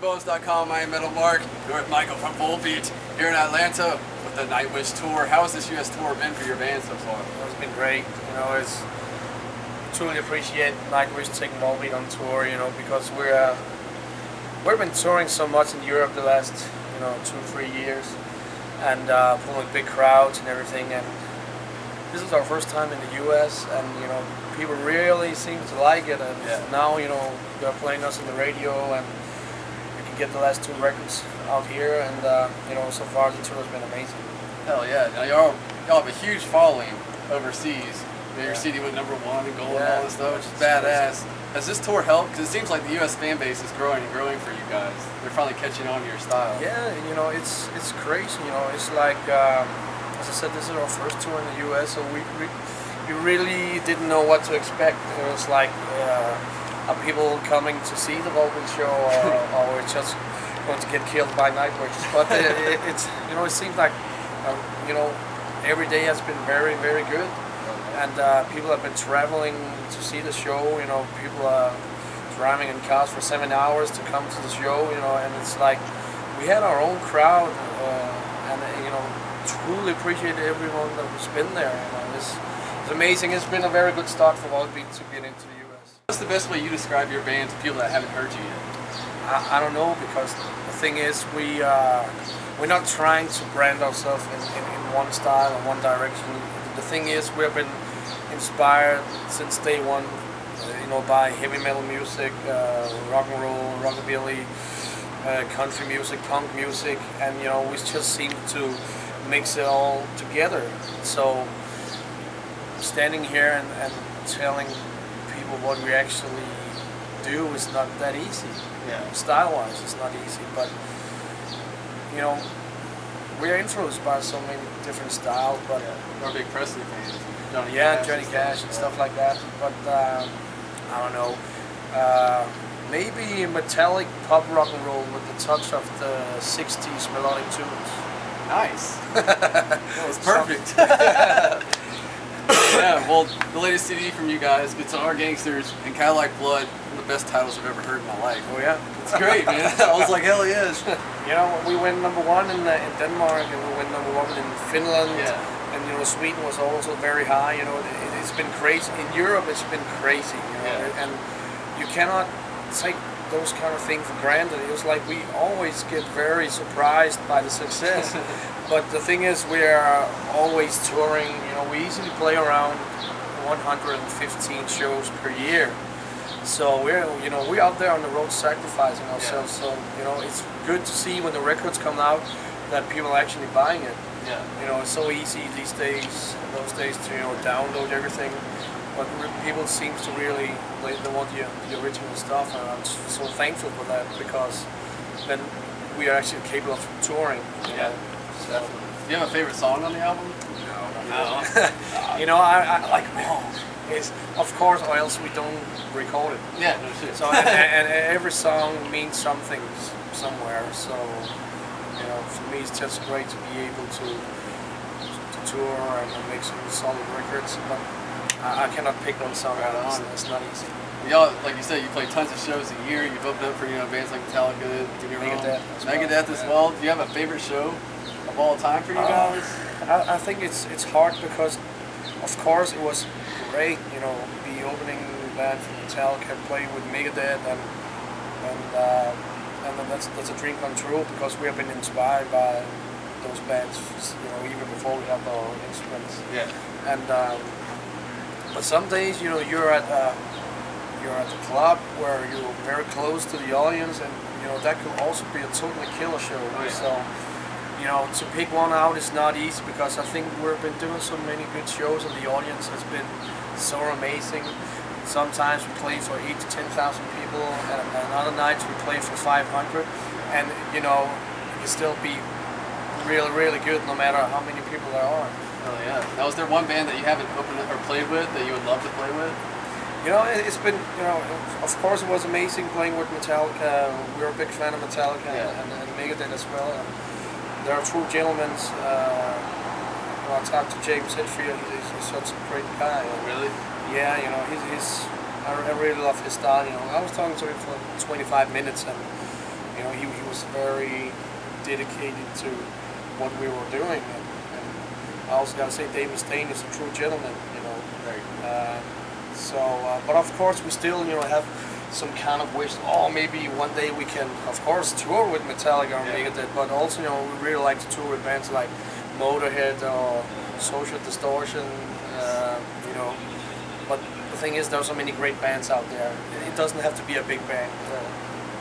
WrestlingBones.com. I am Metal Mark. You're with Michael from Volbeat here in Atlanta with the Nightwish tour. How has this U.S. tour been for your band so far? It's been great. You know, it's truly appreciate Nightwish taking Volbeat on tour. You know, because we've been touring so much in Europe the last 2-3 years, and pulling big crowds and everything. And this is our first time in the U.S. and people really seem to like it. And now they're playing us on the radio, and we can get the last 2 records out here. And so far the tour has been amazing. Hell yeah! Now y'all have a huge following overseas. Your CD went #1 and gold and all this stuff, which is badass. Has this tour helped? Because it seems like the U.S. fan base is growing and growing for you guys. They're finally catching on to your style. Yeah, it's crazy. It's like, as I said, this is our first tour in the U.S., so we really didn't know what to expect. It was like, are people coming to see the Volbeat show, or we're just going to get killed by Nightwish? But it seems like every day has been very, very good. And people have been traveling to see the show. People are driving in cars for 7 hours to come to the show. And it's like we had our own crowd, and truly appreciate everyone that has been there. It's amazing. It's been a very good start for Volbeat to get into the U.S. What's the best way you describe your band to people that haven't heard you yet? I don't know, because the thing is we're not trying to brand ourselves in one style or one direction. The thing is, we've been inspired since day one, by heavy metal music, rock and roll, rockabilly, country music, punk music, and we just seem to mix it all together. So standing here and telling people what we actually do is not that easy. Yeah. Style-wise, it's not easy, but we are influenced by so many different styles. But we're big Presley fans. Johnny Cash and stuff like that. But I don't know. Maybe metallic pop rock and roll with the touch of the '60s melodic tunes. Nice. That was perfect. Yeah, well, the latest CD from you guys, Guitar Gangsters and Cadillac Blood, one of the best titles I've ever heard in my life. Oh yeah? It's great, man. I was like, hell yes. We went #1 in Denmark, and we went #1 in Finland. Yeah. And Sweden was also very high. It's been crazy. In Europe, it's been crazy. And you cannot take those kind of things for granted. It was like we always get very surprised by the success. But the thing is, we are always touring. We easily play around 115 shows per year. So we're out there on the road sacrificing ourselves. So it's good to see when the records come out that people are actually buying it. Yeah. It's so easy these days, those days, to download everything. But people seem to really they want the original stuff, and I'm so thankful for that, because then we are actually capable of touring. Yeah, definitely. Do you have a favorite song on the album? No. I like them all. It's, of course, or else we don't record it. Yeah, no shit. So and every song means something somewhere. So for me, it's just great to be able to tour and make some solid records. But I cannot pick one song out. It's not easy. Y'all, like you said, you play tons of shows a year. You've opened up for bands like Metallica, Megadeth as well. Do you have a favorite show of all time for you guys? I think it's hard, because, of course, it was great. The opening band for Metallica, playing with Megadeth, and that's a dream come true, because we have been inspired by those bands, even before we have our own instruments. Yeah. And but some days, you're at the club where you're very close to the audience, and that could also be a totally killer show. Oh, yeah. So to pick one out is not easy, because I think we've been doing so many good shows, and the audience has been so amazing. Sometimes we play for 8,000 to 10,000 people, and other nights we play for 500, and it can still be really, really good no matter how many people there are. Oh yeah. Now, is there one band that you haven't opened or played with that you would love to play with? It's been, of course it was amazing playing with Metallica. We're a big fan of Metallica, and Megadeth as well. And there are 2 gentlemen. I talked to James Hetfield. He's such a great guy. Really? Yeah, I really love his style. I was talking to him for 25 minutes, and you know, he was very dedicated to what we were doing, and I also gotta say Dave Mustaine is a true gentleman, you know. Right. But of course we still, you know, have some kind of wish. Oh, maybe one day we can, of course, tour with Metallica or Megadeth. But also, you know, we really like to tour with bands like Motorhead or Social Distortion. You know, but the thing is, there are so many great bands out there. It doesn't have to be a big band.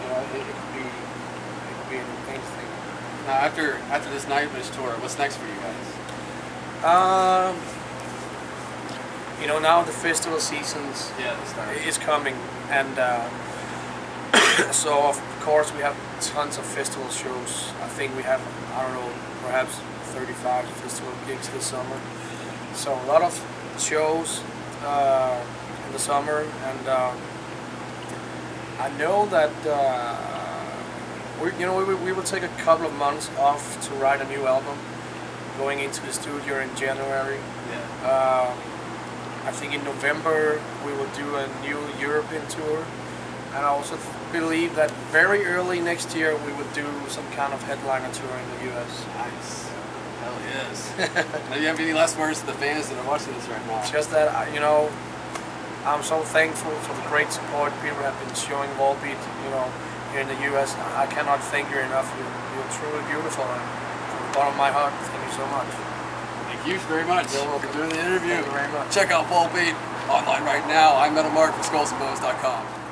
You know, it could be anything. Now, after this Nightwish tour, what's next for you guys? You know, now the festival seasons is coming, and so of course we have tons of festival shows. I think we have, I don't know, perhaps 35 festival gigs this summer. So a lot of shows in the summer, and I know that we will take a couple of months off to write a new album, going into the studio in January. Yeah. I think in November we will do a new European tour, and I also believe that very early next year we would do some kind of headliner tour in the US. Nice. Hell yes. Now, do you have any last words to the fans that are watching this right now? Just that, you know, I'm so thankful for the great support people have been showing Volbeat, you know, here in the US. I cannot thank you enough. You're truly beautiful, and from the bottom of my heart, thank you so much. Thank you very much for doing the interview. Thank you very much. Check out Volbeat online right now. I'm Metal Mark from SkullsandBones.com.